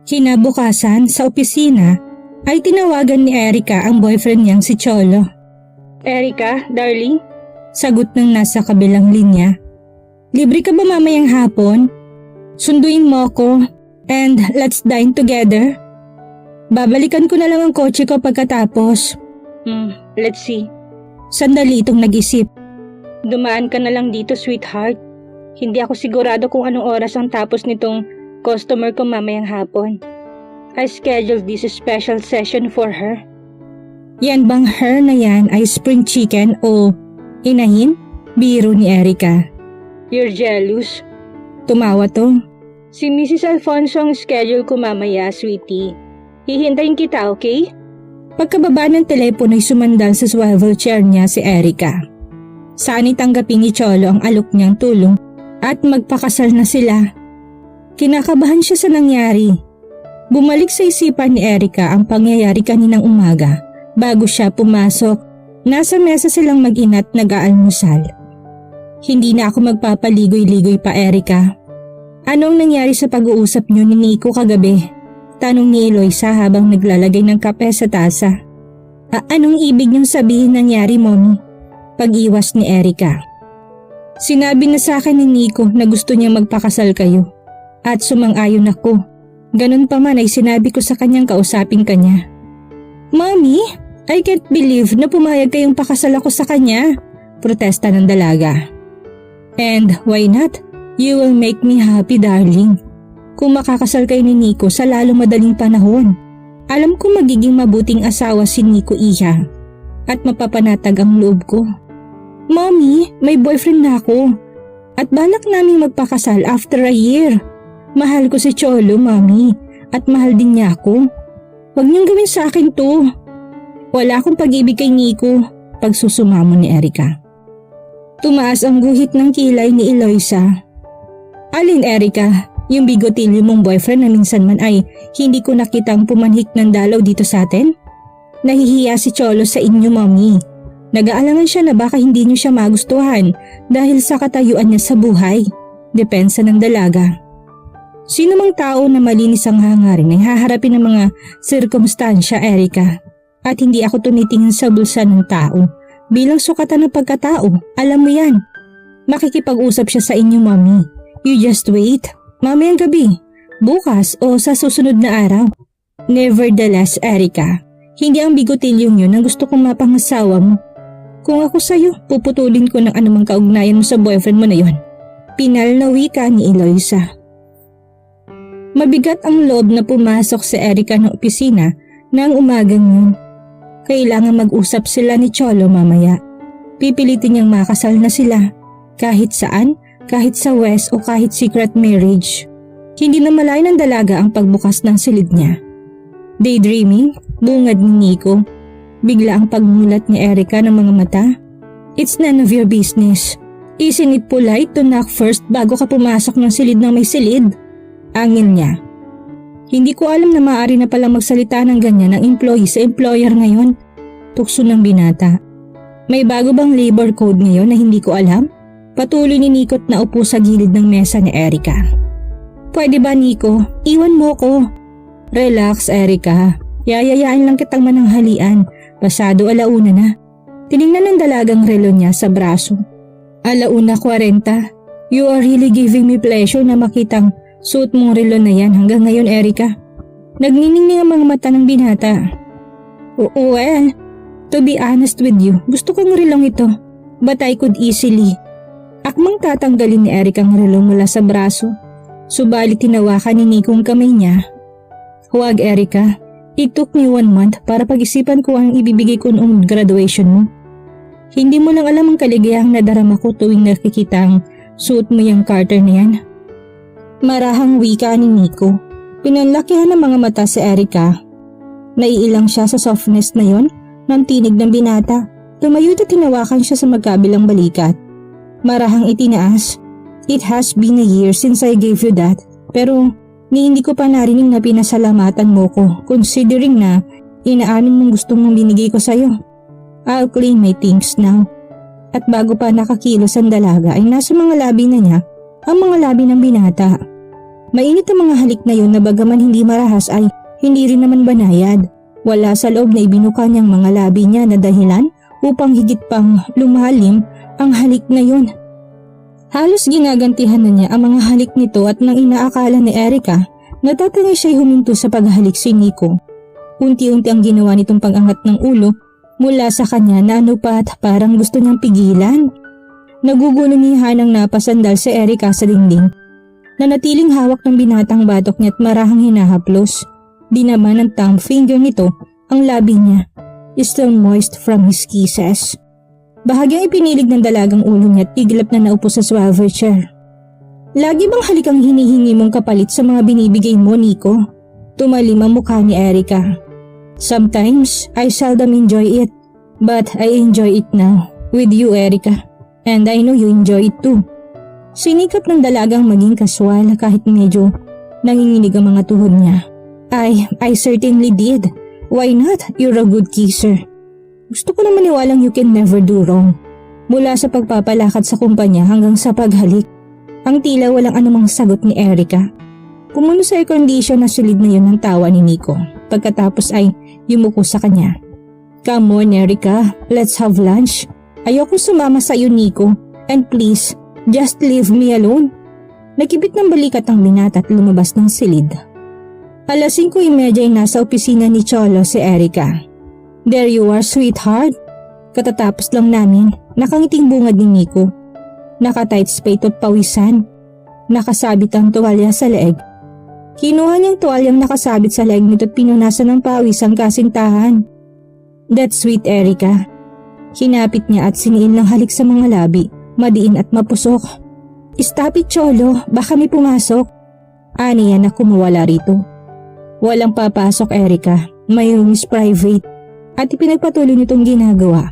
Kinabukasan sa opisina ay tinawagan ni Erica ang boyfriend niyang si Cholo. "Erica, darling?" Sagot ng nasa kabilang linya. "Libre ka ba mamayang hapon? Sunduin mo ko and let's dine together. Babalikan ko na lang ang kotse ko pagkatapos." Let's see. Sandali itong nag-isip. "Dumaan ka na lang dito, sweetheart. Hindi ako sigurado kung anong oras ang tapos nitong customer ko mamayang hapon. I scheduled this special session for her." Yan bang her na yan ay spring chicken o inahin? Biro ni Erica. "You're jealous?" Tumawa to. "Si Mrs. Alfonso ang schedule ko mamaya, sweetie. Hihintayin kita, okay?" Pagkababa ng telepono ay sumandal sa swivel chair niya si Erica. Saan tanggapin ni Cholo ang alok niyang tulong at magpakasal na sila. Kinakabahan siya sa nangyari. Bumalik sa isipan ni Erica ang pangyayari kaninang umaga. Bago siya pumasok, nasa mesa silang mag-ina't nag-aalmusal. "Hindi na ako magpapaligoy-ligoy pa, Erica. Anong nangyari sa pag-uusap niyo ni Nico kagabi?" Tanong ni Eloisa habang naglalagay ng kape sa tasa. "Anong ibig niyong sabihin nangyari, Mommy?" Pag-iwas ni Erica. "Sinabi na sa akin ni Nico na gusto niyang magpakasal kayo. At sumang-ayon ako. Ganun pa man ay sinabi ko sa kanyang kausapin kanya." "Mommy, I can't believe na pumayag kayong pakasal ako sa kanya," protesta ng dalaga. "And why not? You will make me happy, darling. Kung makakasal kayo ni Nico sa lalo madaling panahon, alam ko magiging mabuting asawa si Nico, Iha. At mapapanatag ang loob ko. Mommy, may boyfriend na ako. At balak naming magpakasal after a year. Mahal ko si Cholo, Mommy, at mahal din niya ako. Huwag niyong gawin sa akin to. Wala akong pag-ibig kay Nico," pagsusumamo ni Erica. Tumaas ang guhit ng kilay ni Eloisa. "Alin, Erica? Yung bigotilyo mong boyfriend na minsan man ay hindi ko nakitang pumanhik ng dalaw dito sa atin? Nahihiya si Cholo sa inyo, Mommy. Nag-aalangan siya na baka hindi niyo siya magustuhan dahil sa katayuan niya sa buhay." Depensa ng dalaga. Sino mang tao na malinis ang hangarin ay haharapin ng mga sirkumstansya, Erica. At hindi ako tumitingin sa bulsa ng tao bilang sukatan ng pagkatao. Alam mo yan. Makikipag-usap siya sa inyo, Mommy. You just wait. Mamayang gabi, bukas o sa susunod na araw. Nevertheless, Erica, hindi ang bigotilyong yun ang gusto kong mapangasawa mo. Kung ako sa'yo, puputulin ko ng anumang kaugnayan mo sa boyfriend mo na yon. Pinal na wika ni Eloisa. Mabigat ang loob na pumasok si Erica ng opisina ng umagang yun. Kailangan mag-usap sila ni Cholo mamaya. Pipilitin niyang makasal na sila. Kahit saan, kahit sa West o kahit secret marriage. Hindi na malayo ng dalaga ang pagbukas ng silid niya. Daydreaming, bungad ni Nico. Bigla ang pagmulat ni Erica ng mga mata. "It's none of your business. Isn't it polite to knock first bago ka pumasok ng silid ng may silid?" Angin niya. "Hindi ko alam na maaari na palang magsalita ng ganyan ang employee sa employer ngayon." Tukso ng binata. "May bago bang labor code ngayon na hindi ko alam?" Patuloy ni Nico na upo sa gilid ng mesa ni Erica. "Pwede ba, Nico? Iwan mo ko." "Relax, Erica. Yayayain lang kitang mananghalian. Pasado 1:00 na." Tiningnan ng dalagang relo niya sa braso. 1:40. "You are really giving me pleasure na makitang suot mong relo na yan hanggang ngayon, Erica." Nagniningning ang mga mata ng binata. Well, to be honest with you, gusto kong relong ito. But I could easily." Akmang tatanggalin ni Erica ang relo mula sa braso. Subalit tinawakan ni Nico ang kamay niya. "Huwag, Erica. It took me 1 month para pag-isipan ko ang ibibigay ko noong graduation mo. Hindi mo lang alam ang kaligayahang nadarama ko tuwing nakikita ang suot mo yung Carter na yan." Marahang wika ni Nico. Pinanlakihan ng mga mata si Erica. Naiilang siya sa softness na yon ng tinig ng binata. Tumayo at tinawakan siya sa magkabilang balikat. Marahang itinaas. "It has been a year since I gave you that. Pero hindi ko pa narinig na pinasalamatan mo ko considering na inaamin mong gusto mong binigay ko sa'yo. I'll claim my things now." At bago pa nakakilos ang dalaga ay nasa mga labi na niya ang mga labi ng binata. Mainit ang mga halik na yun na bagaman hindi marahas ay hindi rin naman banayad. Wala sa loob na ibinuka niyang mga labi niya na dahilan upang higit pang lumalim ang halik na yun. Halos ginagantihan na niya ang mga halik nito at nang inaakala ni Erica, natatangay siya'y huminto sa paghalik si Nico. Unti-unti ang ginawa nitong pag-angat ng ulo mula sa kanya na ano pa at parang gusto niyang pigilan. Nagugulunihan ang napasandal si Erica sa dingding. Nanatiling hawak ng binatang batok niya at marahang hinahaplos. Di naman ng thumb finger nito ang labi niya, still moist from his kisses. Bahagyang ipinilig ng dalagang ulo niya at tiglap na naupo sa swivel chair. Lagi bang halik ang hinihingi mong kapalit sa mga binibigay mo, Nico? Tumalim ang mukha ni Erica. Sometimes, I seldom enjoy it, but I enjoy it now, with you, Erica. And I know you enjoy it too. Sinikap ng dalagang maging kaswal kahit medyo nanginginig ang mga tuhod niya. I certainly did. Why not? You're a good kisser. Gusto ko na maniwalang you can never do wrong. Mula sa pagpapalakad sa kumpanya hanggang sa paghalik, ang tila walang anumang sagot ni Erica. Kumuno sa air condition na silid na yun ng tawa ni Nico. Pagkatapos ay yumuko sa kanya. Come on, Erica. Let's have lunch. Ayoko sumama sa iyo, Nico. And please, just leave me alone. Nakibit ng balikat ang binata at lumabas ng silid. Alas 5:30 ay nasa opisina ni Cholo si Erica. There you are, sweetheart. Katatapos lang namin, nakangiting bungad ni Nico. Naka-tight spade at pawisan. Nakasabit ang tuwalya sa leeg. Kinuha niyang tuwalyang nakasabit sa leeg nito at pinunasan ng pawis ang kasintahan. That's sweet, Erica. Hinapit niya at siniin ng halik sa mga labi, madiin at mapusok. Stop it, Cholo. Baka may pumasok. Aniya na kumawala rito. Walang papasok, Erica. May room is private. At ipinagpatuloy nitong ginagawa.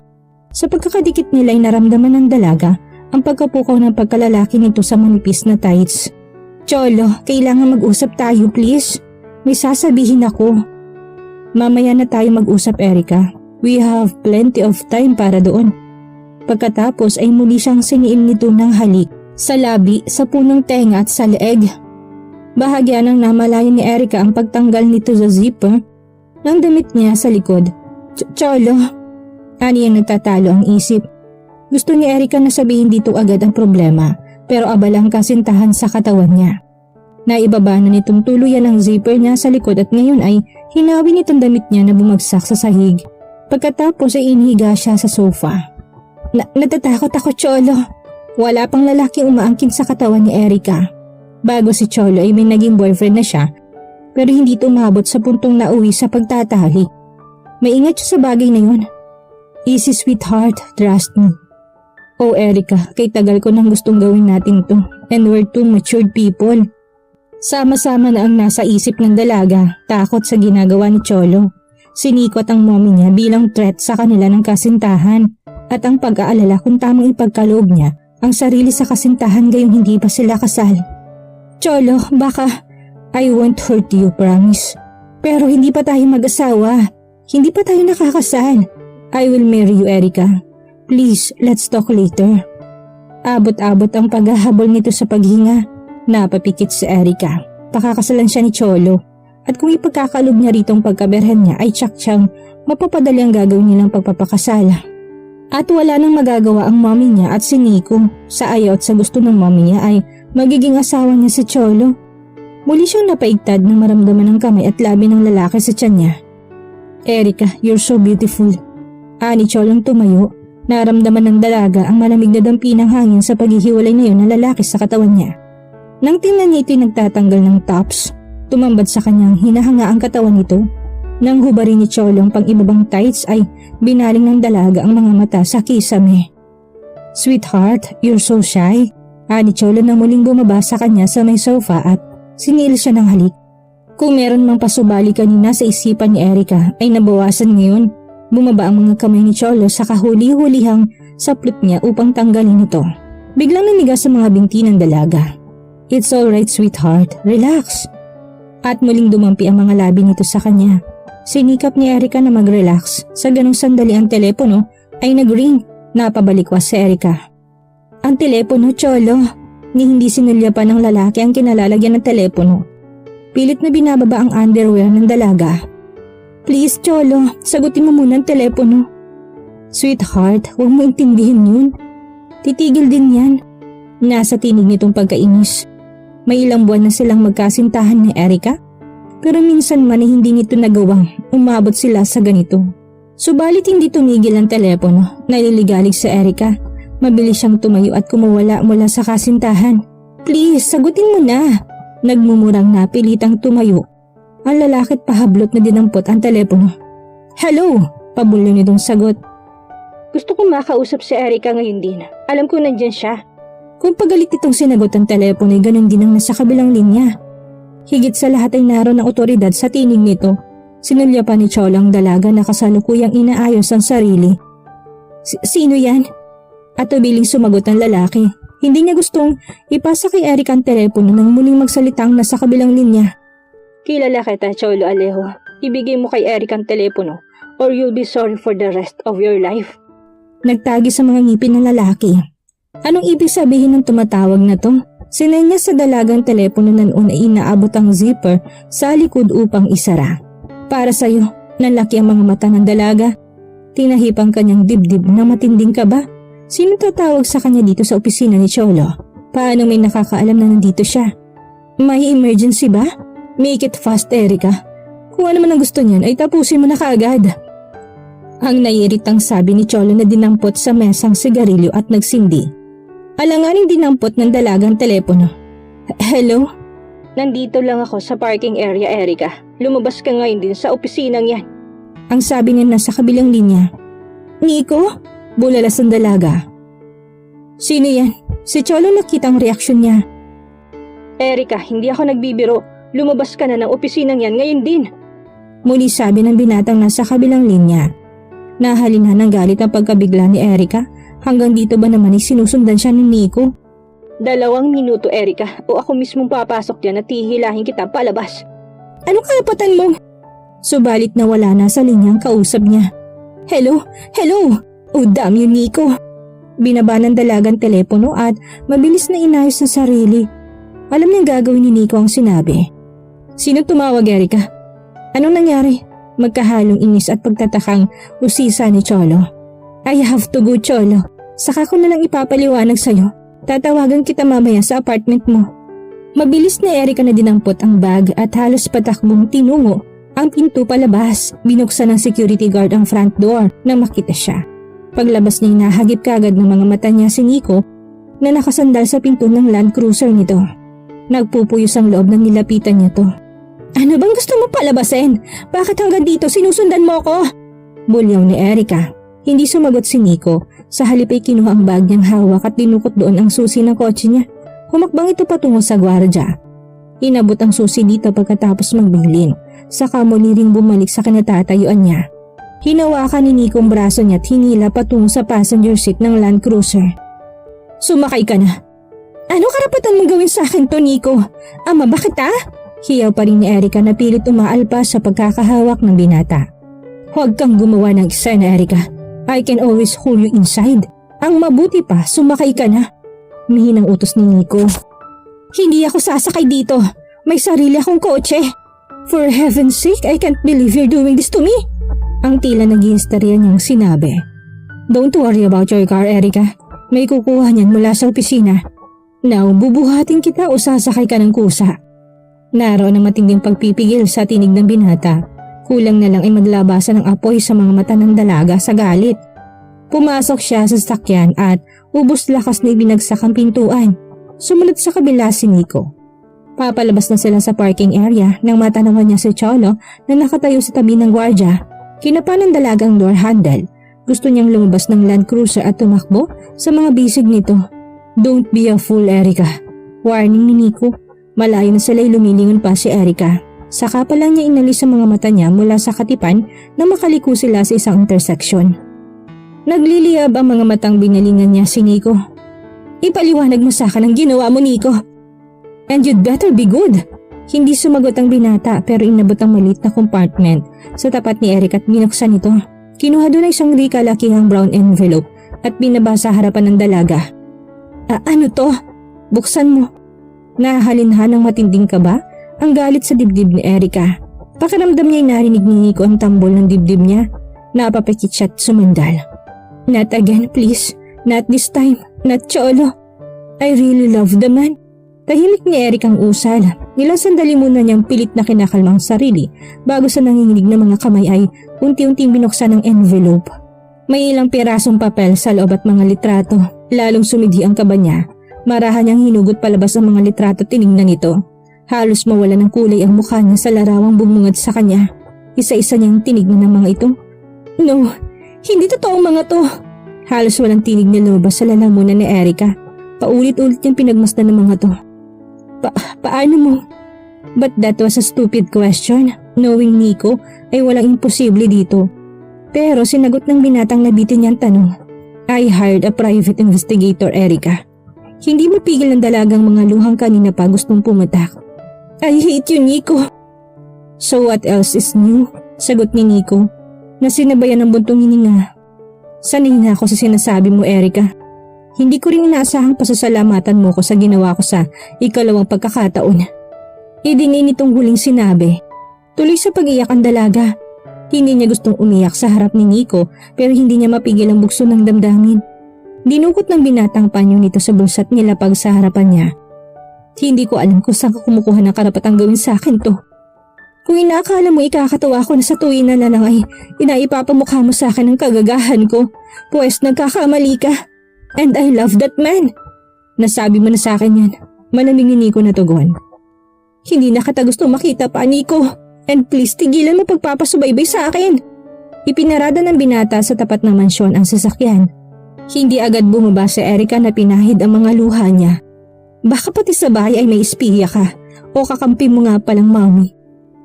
Sa pagkakadikit nila ay naramdaman ng dalaga ang pagkapukaw ng pagkalalaki nito sa manipis na tights. Cholo, kailangan mag-usap tayo, please. May sasabihin ako. Mamaya na tayo mag-usap, Erica. We have plenty of time para doon. Pagkatapos ay muli siyang siniin nito ng halik sa labi, sa punong tenga at sa leeg. Bahagya nang namalayan ni Erica ang pagtanggal nito sa zipper ng damit niya sa likod. Cholo, ani ang nagtatalo ang isip. Gusto ni Erica na sabihin dito agad ang problema, pero abalang kasintahan sa katawan niya. Naibaba na nitong tuluyan ang zipper niya sa likod at ngayon ay hinawi nitong damit niya na bumagsak sa sahig. Pagkatapos ay inihiga siya sa sofa. Natatakot ako, Cholo. Wala pang lalaking umaangkin sa katawan ni Erica. Bago si Cholo ay may naging boyfriend na siya, pero hindi ito umabot sa puntong nauwi sa pagtatali. Maingat siya sa bagay na yun. Easy, sweetheart, trust me. Oh, Erica, kay tagal ko nang gustong gawin natin to, and we're two matured people. Sama-sama na ang nasa isip ng dalaga, takot sa ginagawa ni Cholo. Sinikot ang mommy niya bilang threat sa kanila ng kasintahan at ang pag-aalala kung tamang ipagkaloob niya ang sarili sa kasintahan gayong hindi pa sila kasal. Cholo, baka I won't hurt you, promise. Pero hindi pa tayo mag-asawa. Hindi pa tayo nakakasal. I will marry you, Erica. Please, let's talk later. Abot-abot ang paghahabol nito sa paghinga. Napapikit si Erica. Pakakasalan siya ni Cholo. At kung ipagkakalob niya ritong pagkaberhan niya ay tsak siyang mapapadali ang gagawin nilang pagpapakasal. At wala nang magagawa ang mommy niya at si Nico. Sa ayaw at sa gusto ng mommy niya ay magiging asawa niya si Cholo. Muli siyang napaigtad nang maramdaman ng kamay at labi ng lalaki sa tiyan niya. Erica, you're so beautiful. Ani Cholong tumayo. Naramdaman ng dalaga ang malamig na dampi ng hangin sa paghihiwalay na yun ng lalaki sa katawan niya. Nang tingnan niya ito'y nagtatanggal ng tops, tumambad sa kanyang hinahanga ang katawan nito. Nang hubarin ni Cholong pang ibabang tights ay binaling ng dalaga ang mga mata sa kisame. Sweetheart, you're so shy. Ani Cholo na muling bumaba sa kanya sa may sofa at sinil siya ng halik. Kung meron mang pasubali kanina sa isipan ni Erica ay nabawasan ngayon. Bumaba ang mga kamay ni Cholo sa kahuli-hulihang saplot niya upang tanggalin ito. Biglang nanigas sa mga binti ng dalaga. It's alright, sweetheart. Relax. At muling dumampi ang mga labi nito sa kanya. Sinikap ni Erica na mag-relax. Sa ganong sandali ang telepono ay nag-ring. Napabalikwas si Erica. Ang telepono, Cholo. ni hindi sinulya pa ng lalaki ang kinalalagyan ng telepono. Pilit na binababa ang underwear ng dalaga. Please, Cholo, sagutin mo muna ang telepono. Sweetheart, huwag mo intindihin yun. Titigil din yan. Nasa tinig nitong pagkainis. May ilang buwan na silang magkasintahan ni Erica, pero minsan man ay hindi nito nagawang umabot sila sa ganito. Subalit hindi tumigil ang telepono. Naliligalig sa Erica. Mabilis siyang tumayo at kumawala mula sa kasintahan. Please, sagutin mo na. Nagmumurang napilitang tumayo. Ang lalaki't pahablot na dinampot ang telepono. Hello! Pabulyo nitong sagot. Gusto kong makausap si Erica ngayon din. Alam ko nandyan siya. Kung pagalit itong sinagot ang telepono ay ganun din ang nasa kabilang linya. Higit sa lahat ay naroon ang otoridad sa tinig nito. Sinulya pa ni Cholo ang dalaga na kasalukuyang inaayos ang sarili. Sino yan? At ubiling sumagot ang lalaki. Hindi niya gustong ipasa kay Erica ang telepono nang muling magsalita ang nasa kabilang linya. Kilala kita, Cholo Alejo. Ibigay mo kay Erica ang telepono or you'll be sorry for the rest of your life. Nagtagi sa mga ngipin ng lalaki. Anong ibig sabihin ng tumatawag na to? Sinay niya sa dalagang telepono na noon ay inaabot ang zipper sa likod upang isara. Para sa'yo, nanlaki ang mga mata ng dalaga. Tinahip ang kanyang dibdib na matinding kaba. Sino tatawag sa kanya dito sa opisina ni Cholo? Paano may nakakaalam na nandito siya? May emergency ba? Make it fast, Erica. Kung ano man ang gusto niyan ay tapusin mo na kaagad. Ang naiiritang sabi ni Cholo na dinampot sa mesang sigarilyo at nagsindi. Alanganing dinampot ng dalagang telepono. Hello? Nandito lang ako sa parking area, Erica. Lumabas ka ngayon din sa opisinang yan. Ang sabi niya nasa kabilang linya. Nico? Bulalas ang dalaga. Sino yan? Si Cholo nakita ang reaksyon niya. Erica, hindi ako nagbibiro. Lumabas ka na ng opisinang yan ngayon din. Muli sabi ng binatang nasa kabilang linya. Nahalina ng galit ang pagkabigla ni Erica. Hanggang dito ba naman ay sinusundan siya ni Nico? 2 minuto, Erica, o ako mismong papasok dyan at hihilahin kita palabas. Anong karapatan mo? Subalit na wala na sa linyang kausap niya. Hello? Hello? Oh, damn you, Nico. Binaba ng dalagang telepono at mabilis na inayos sa sarili. Alam niyang gagawin ni Nico ang sinabi. Sino tumawag, Erica? Anong nangyari? Magkahalong inis at pagtatakang usisa ni Cholo. I have to go, Cholo. Saka ko na lang ipapaliwanag sa'yo. Tatawagan kita mamaya sa apartment mo. Mabilis na Erica na dinampot ang bag at halos patakbong tinungo ang pinto palabas. Binuksan ng security guard ang front door nang makita siya. Paglabas niya nahagip kagad ng mga mata niya si Nico na nakasandal sa pinto ng Land Cruiser nito. Nagpupuyos ang loob nang nilapitan niya to. Ano bang gusto mo palabasin? Bakit hanggang dito sinusundan mo ko? Bulyaw ni Erica. Hindi sumagot si Nico. Sa halip ay kinuha ang bag niyang hawak at dinukot doon ang susi ng kotse niya. Humakbang ito patungo sa gwardya. Inabot ang susi dito pagkatapos magbilin. Saka muli ring bumalik sa kinatatayuan niya. Hinawakan ni Nico ang braso niya at hinila patungo sa passenger seat ng Land Cruiser. Sumakay ka na. Ano karapatan mong gawin sa akin to, Nico? Ama ba kita? Hiyaw pa rin ni Erica na pilit umaalpas sa pagkakahawak ng binata. Huwag kang gumawa ng eksena, Erica. I can always hold you inside. Ang mabuti pa, sumakay ka na. Mihinang utos ni Nico. Hindi ako sasakay dito. May sarili akong kotse. For heaven's sake, I can't believe you're doing this to me. Ang tila nag-i-hysteria niyang sinabi. Don't worry about your car, Erica. May kukuha niyan mula sa opisina. Now, bubuhatin kita o sasakay ka ng kusa. Naroon ang matinding pagpipigil sa tinig ng binata. Kulang na lang ay maglabasan ng apoy sa mga mata ng dalaga sa galit. Pumasok siya sa sasakyan at ubos lakas na ibinagsak ang pintuan. Sumunod sa kabila si Nico. Papalabas na sila sa parking area nang matanawan niya si Cholo na nakatayo sa tabi ng gwardya. Kinapa ng dalaga ang door handle. Gusto niyang lumabas ng Land Cruiser at tumakbo sa mga bisig nito. Don't be a fool, Erica. Warning ni Nico. Malayo na sila'y lumilingon pa si Erica. Saka pa lang niya inalis ang mga mata niya mula sa katipan na makaliko sila sa isang intersection. Nagliliyab ang mga matang binalingan niya si Nico. Ipaliwanag mo sa akin ang ginawa mo, Nico. And you'd better be good. Hindi sumagot ang binata pero inabot ang maliit na compartment sa tapat ni Eric at binuksan ito. Kinuha doon ang isang di kalakihang brown envelope at binaba sa harapan ng dalaga. Ano to? Buksan mo. Nahalinhan ng matinding kaba ang galit sa dibdib ni Erica. Pakiramdam niya'y narinig ni Nico ang tambol ng dibdib niya. Napapikit siya at sumandal. Not again, please. Not this time. Not Cholo. I really love the man. Tahimik ni Eric ang usal. Ilang sandali muna niyang pilit na kinakalmang sarili bago sa nanginginig na mga kamay ay unti-unting binuksan ang envelope. May ilang pirasong papel sa loob at mga litrato. Lalong sumidhi ang kaba niya. Marahan niyang hinugot palabas ang mga litrato at tinignan nito. Halos mawala ng kulay ang mukha niya sa larawang bumungad sa kanya. Isa-isa niyang tinignan ng mga ito. No, hindi totoong mga to. Halos walang tinig ni Loba sa lalamunan ni Erica. Paulit-ulit niyang pinagmasdan ng mga to. Paano mo? But that was a stupid question. Knowing Nico ay walang imposible dito. Pero sinagot ng binatang nabitin niyang tanong. I hired a private investigator, Erica. Hindi mo pigil ng dalagang mga luhang kanina pa gustong pumatak. I hate you, Nico. So what else is new? Sagot ni Nico na sinabayan ng buntong hininga. Sanay na ako sa sinasabi mo, Erica. Hindi ko rin inaasahang pasasalamatan mo ko sa ginawa ko sa ikalawang pagkakataon. Idingin nitong huling sinabi. Tuloy sa pag-iyak ang dalaga. Hindi niya gustong umiyak sa harap ni Nico pero hindi niya mapigil ang bugso ng damdamin. Dinukot ng binatang panyo nito sa bulsa at nilapag sa harapan niya. Hindi ko alam kung saan ka kumukuha ng karapatang gawin sa akin to. Kung inaakala mo ikakatawa ko na sa tuwin na lang ay inaipapamukha mo sa akin ang kagagahan ko, pues nagkakamali ka. And I love that man. Nasabi mo na sa akin yan. Malamig ni Nico na tugon. Hindi na kita gusto makita pa, Nico. And please tigilan mo pagpapasubaybay sa akin. Ipinarada ng binata sa tapat ng mansyon ang sasakyan. Hindi agad bumaba si Erica na pinahid ang mga luha niya. Baka pati sa bahay ay may espiya ka o kakampi mo nga palang mami.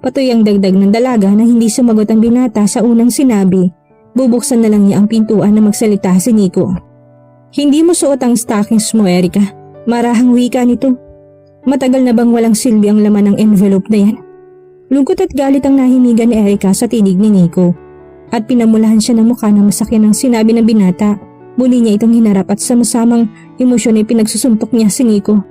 Patoy ang dagdag ng dalaga na hindi sumagot ang binata sa unang sinabi. Bubuksan na lang niya ang pintuan na magsalita si Nico. Hindi mo suot ang stockings mo, Erica. Marahang wika nito. Matagal na bang walang silbi ang laman ng envelope na yan? Lungkot at galit ang nahimigan ni Erica sa tinig ni Nico. At pinamulahan siya ng mukha na masakyan ang sinabi ng binata. Muli niya itong hinarap at sama-samang emosyon ay pinagsusuntok niya si Nico.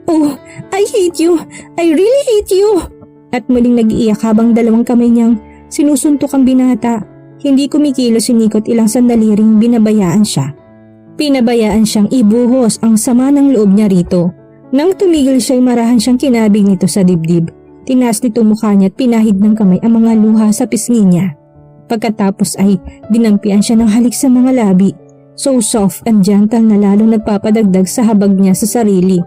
Oh, I hate you! I really hate you! At muling nag-iiyak habang dalawang kamay niyang sinusuntok ang binata. Hindi kumikilo si Nico at ilang sandali ring binabayaan siya. Pinabayaan siyang ibuhos ang sama ng loob niya rito. Nang tumigil siya ay marahan siyang kinabig nito sa dibdib. Tinaas nito mukha niya at pinahid ng kamay ang mga luha sa pisngi niya. Pagkatapos ay dinampian siya ng halik sa mga labi. So soft and gentle na lalong nagpapadagdag sa habag niya sa sarili.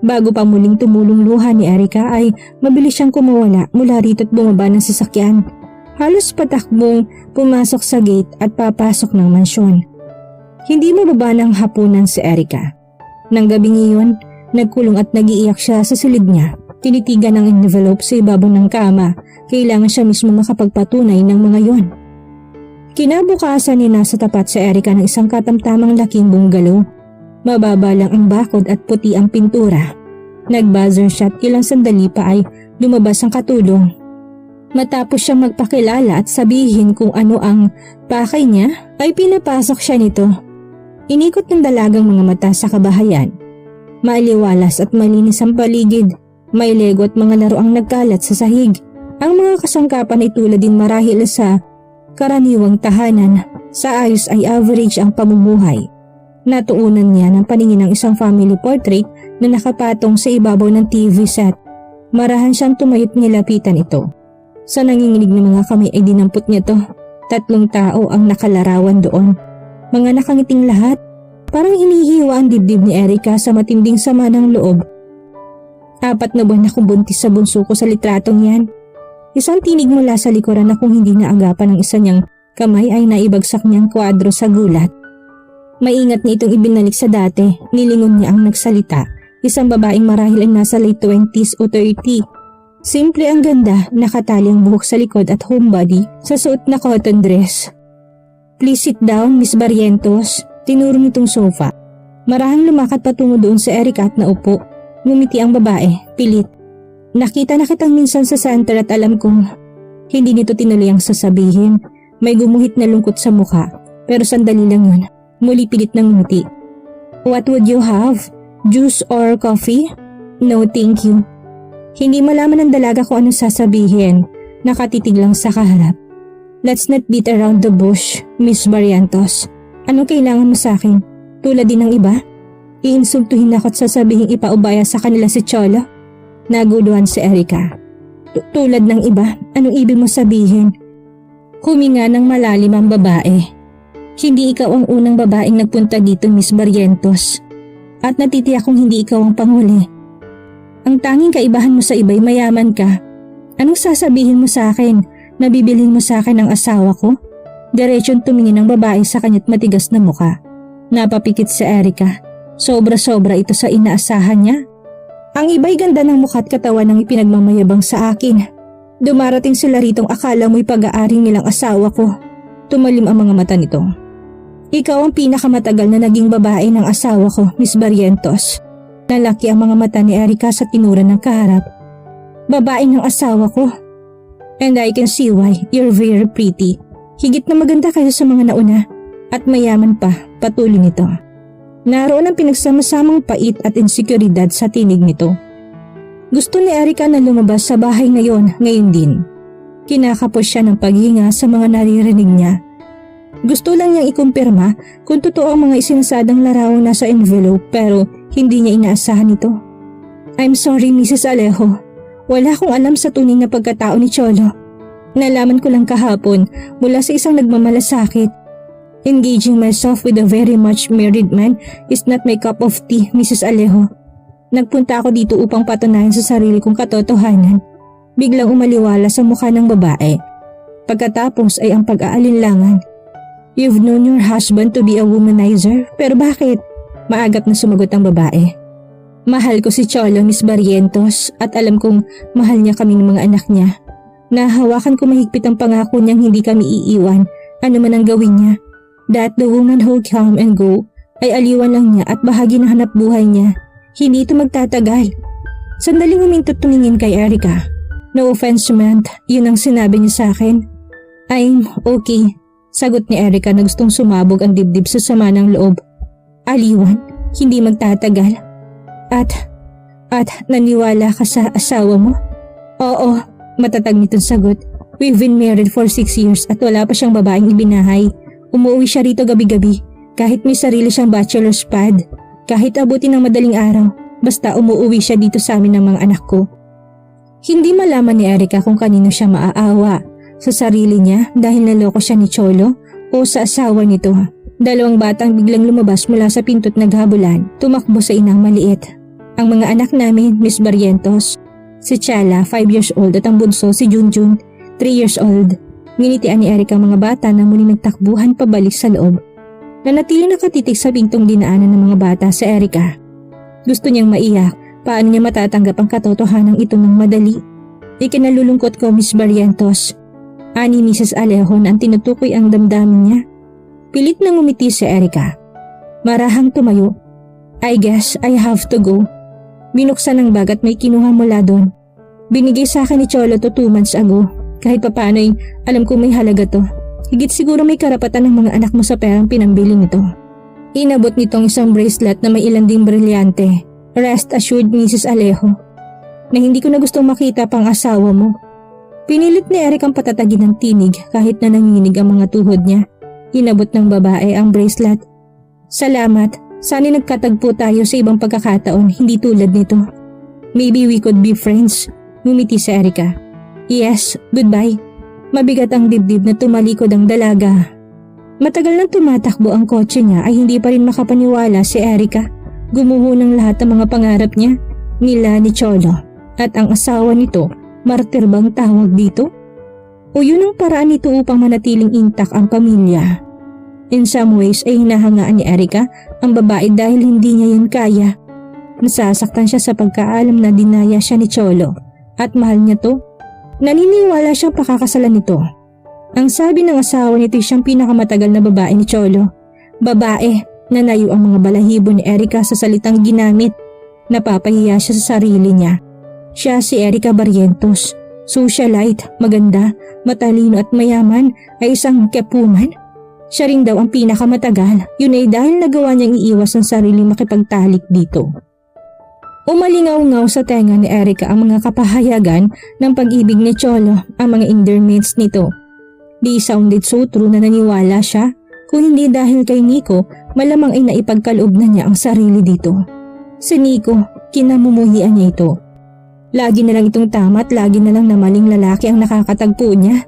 Bago pa muling tumulong luha ni Erica ay mabilis siyang kumawala mula rito at bumaba ng sasakyan. Halos patakbong pumasok sa gate at papasok ng mansyon. Hindi mababa ng hapunan si Erica. Nang gabing iyon, nagkulong at nag-iiyak siya sa silid niya. Tinitigan ang envelope sa ibabaw ng kama. Kailangan siya mismo makapagpatunay ng mga yon. Kinabukasan ni nasa tapat si Erica ng isang katamtamang laking bungalow. Mababa lang ang bakod at puti ang pintura. Nag-buzzer siya at ilang sandali pa ay lumabas ang katulong. Matapos siyang magpakilala at sabihin kung ano ang pakay niya, ay pinapasok siya nito. Inikot ng dalagang mga mata sa kabahayan. Maaliwalas at malinis ang paligid. May lego at mga laro ang nagkalat sa sahig. Ang mga kasangkapan ay tulad din marahil sa karaniwang tahanan. Sa ayos ay average ang pamumuhay. Natuunan niya ng paningin ng isang family portrait na nakapatong sa ibabaw ng TV set. Marahan siyang tumayot nilapitan ito. Sa nanginginig ng mga kamay ay dinampot niya to. 3 tao ang nakalarawan doon. Mga nakangiting lahat. Parang inihiwa ang dibdib ni Erica sa matinding sama ng loob. 4 na buwan akong buntis sa bunso ko sa litratong yan. Isang tinig mula sa likuran na kung hindi naagapan ng isa niyang kamay ay naibagsak niyang kwadro sa gulat. Maingat niya itong ibinalik sa dati, nilingon niya ang nagsalita. Isang babaeng marahil ay nasa late 20s o 30. Simple ang ganda, nakatali ang buhok sa likod at homebody sa suot na cotton dress. Please sit down, Miss Barrientos. Tinuro nitong sofa. Marahang lumakad patungo doon sa Erica at naupo. Ngumiti ang babae, pilit. Nakita na kitang minsan sa center at alam kong hindi nito tinuloy ang sasabihin. May gumuhit na lungkot sa mukha, pero sandali lang yun. Muli pilit ng ngumiti. What would you have? Juice or coffee? No thank you. Hindi malaman ng dalaga kung anong sasabihin. Nakatitig lang sa kaharap. Let's not beat around the bush, Miss Barrientos. Anong kailangan mo sa akin? Tulad din ng iba? Iinsultuhin ako at sasabihin ipaubaya sa kanila si Cholo? Naguluhan si Erica. Tulad ng iba? Anong ibig mo sabihin? Huminga ng malalim ang babae. Hindi ikaw ang unang babaeng nagpunta dito, Miss Barrientos. At natitiyak kong hindi ikaw ang panghuli. Ang tanging kaibahan mo sa iba'y mayaman ka. Anong sasabihin mo sa akin? Nabibilhin mo sa akin ang asawa ko? Diretsyon tumingin ang babae sa kanya't matigas na muka. Napapikit si Erica. Sobra-sobra ito sa inaasahan niya. Ang iba'y ganda ng mukha at katawan ng ipinagmamayabang sa akin. Dumarating sila ritong akala mo'y pag-aaring nilang asawa ko. Tumalim ang mga mata nito. Ikaw ang pinakamatagal na naging babae ng asawa ko, Miss Barrientos. Nalaki ang mga mata ni Erica sa tinura ng kaharap. Babae ng asawa ko. And I can see why you're very pretty. Higit na maganda kayo sa mga nauna. At mayaman pa, patuloy nito. Naroon ang pinagsama-samang pait at insekuridad sa tinig nito. Gusto ni Erica na lumabas sa bahay ngayon din. Kinakapos siya ng paghinga sa mga naririnig niya. Gusto lang niyang ikumpirma kung totoo ang mga isinasadang larawang nasa envelope pero hindi niya inaasahan ito. I'm sorry, Mrs. Alejo. Wala akong alam sa tunay na pagkatao ni Cholo. Nalaman ko lang kahapon mula sa isang nagmamalasakit. Engaging myself with a very much married man is not my cup of tea, Mrs. Alejo. Nagpunta ako dito upang patunayan sa sarili kong katotohanan. Biglang umaliwala sa mukha ng babae. Pagkatapos ay ang pag-aalinlangan. You've known your husband to be a womanizer, pero bakit? Maagap na sumagot ang babae. Mahal ko si Cholo, Miss Barrientos, at alam kong mahal niya kaming mga anak niya. Nahawakan ko mahigpit ang pangako niyang hindi kami iiwan, ano man ang gawin niya. That the woman who come and go ay aliwan lang niya at bahagi ng hanap buhay niya. Hindi ito magtatagal. Sandaling huminto tumingin kay Erica. No offense, ma'am, yun ang sinabi niya sa akin. I'm okay. Sagot ni Erica na gustong sumabog ang dibdib sa sama ng loob. Aliwan, hindi magtatagal. At naniwala ka sa asawa mo? Oo, matatag nitong sagot. We've been married for 6 years at wala pa siyang babaeng ibinahay. Umuwi siya rito gabi-gabi kahit may sarili siyang bachelor's pad. Kahit abutin ng madaling araw, basta umuwi siya dito sa amin ng mga anak ko. Hindi malaman ni Erica kung kanino siya maaawa. Sa sarili niya dahil naloko siya ni Cholo o sa asawa nito. Dalawang batang biglang lumabas mula sa pinto't naghabulan, tumakbo sa inang maliit. Ang mga anak namin, Miss Barrientos, si Chala, 5 years old at ang bunso si Junjun, 3 years old. Nginitian ni Erica ang mga bata na muling nagtakbuhan pabalik sa loob. Nanatili nakatitig sa pintong dinaanan ng mga bata sa Erica. Gusto niyang maiyak, paano niya matatanggap ang katotohanan ito ng madali? Ikinalulungkot ko, Miss Barrientos. Ani Mrs. Alejo na ang tinutukoy ang damdamin niya. Pilit na ngumiti si Erica. Marahang tumayo. I guess I have to go. Binuksan ang bag at may kinuha mula doon. Binigay sa akin ni Cholo to 2 months ago. Kahit papaano ay alam kong may halaga to. Higit siguro may karapatan ng mga anak mo sa perang pinambili nito. Inabot nitong isang bracelet na may ilan ding brilyante. Rest assured, Mrs. Alejo, na hindi ko na gustong makita pang asawa mo. Pinilit ni Eric ang patatagin ng tinig kahit na nanginginig ang mga tuhod niya. Inabot ng babae ang bracelet. Salamat. Sana'y nagkatagpo tayo sa ibang pagkakataon, hindi tulad nito. Maybe we could be friends. Ngumiti si Erica. Yes, goodbye. Mabigat ang dibdib na tumalikod ang dalaga. Matagal nang tumatakbo ang kotse niya ay hindi pa rin makapaniwala si Erica. Gumuho ng lahat ng mga pangarap niya, nila ni Cholo. At ang asawa nito, martir bang tawag dito? O yun ang paraan nito upang manatiling intact ang pamilya? In some ways ay hinahangaan ni Erica ang babae dahil hindi niya yun kaya. Nasasaktan siya sa pagkaalam na dinaya siya ni Cholo at mahal niya to. Naniniwala siyang pakakasalan nito. Ang sabi ng asawa nito siyang pinakamatagal na babae ni Cholo. Babae na nayo ang mga balahibo ni Erica sa salitang ginamit. Napapahiya siya sa sarili niya. Siya si Erica Barrientos. Socialite, maganda, matalino at mayaman ay isang kepuman. Siya rin daw ang pinakamatagal. Yun ay dahil nagawa niyang iiwas ang sariling makipagtalik dito. Umalingaw-ngaw sa tenga ni Erica ang mga kapahayagan ng pag-ibig ni Cholo, ang mga endearments nito. Di sounded so true na naniwala siya, kung hindi dahil kay Nico, malamang ay naipagkaloob na niya ang sarili dito. Si Nico, kinamumuhian niya ito. Lagi na lang itong tama at lagi na lang na maling lalaki ang nakakatagpo niya.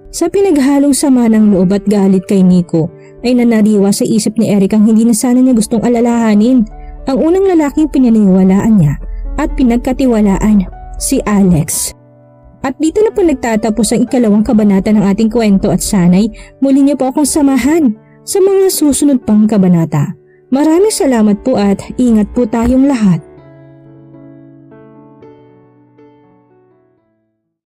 Sa pinaghalong sama ng loob at galit kay Nico, ay nanariwa sa isip ni Eric ang hindi na sana niya gustong alalahanin. Ang unang lalaking pinaniniwalaan niya at pinagkatiwalaan, si Alex. At dito na po nagtatapos ang ikalawang kabanata ng ating kwento at sana'y muli niyo po akong samahan sa mga susunod pang kabanata. Maraming salamat po at ingat po tayong lahat.